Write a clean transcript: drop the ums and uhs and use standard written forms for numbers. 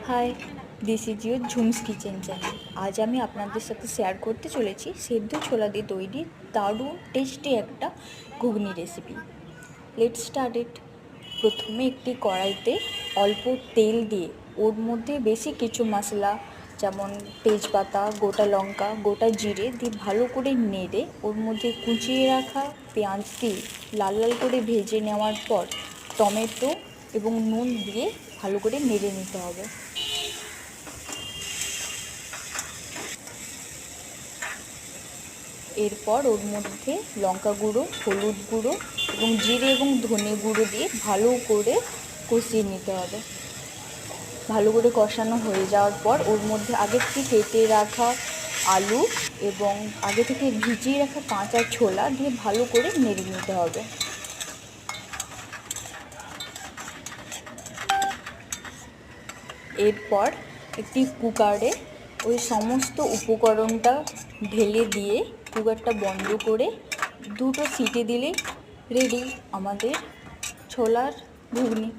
High, this is your ঝুমস kitchen channel. আজ আমি আপনাদের সাথে শেয়ার করতে চলেছি সেদ্ধ ছোলা দিয়ে তৈরি দারুণ টেস্টি একটা ঘুগনি রেসিপি। Let's start it. প্রথমে একটি কড়াইতে অল্প তেল দিয়ে ওর মধ্যে বেশি কিছু মশলা যেমন তেজপাতা, গোটা লঙ্কা, গোটা জিরে দিয়ে ভালো করে নেড়ে ওর মধ্যে কুচিয়ে রাখা পেঁয়াজ দিয়ে লাল লাল করে ভেজে নেওয়ার পর টমেটো এবং নুন দিয়ে ভালো করে নেড়ে নিতে হবে। এরপর ওর মধ্যে লঙ্কা গুঁড়ো, হলুদ গুঁড়ো এবং জিরে এবং ধনে গুঁড়ো দিয়ে ভালো করে কষিয়ে নিতে হবে। ভালো করে কষানো হয়ে যাওয়ার পর ওর মধ্যে আগে থেকে কেটে রাখা আলু এবং আগে থেকে ভিজিয়ে রাখা কাঁচা ছোলা দিয়ে ভালো করে নেড়ে নিতে হবে। এরপর একটি কুকারে ওই সমস্ত উপকরণটা ঢেলে দিয়ে কুকারটা বন্ধ করে দুটো সিটি দিলেই রেডি আমাদের ছোলার ঘুগনি।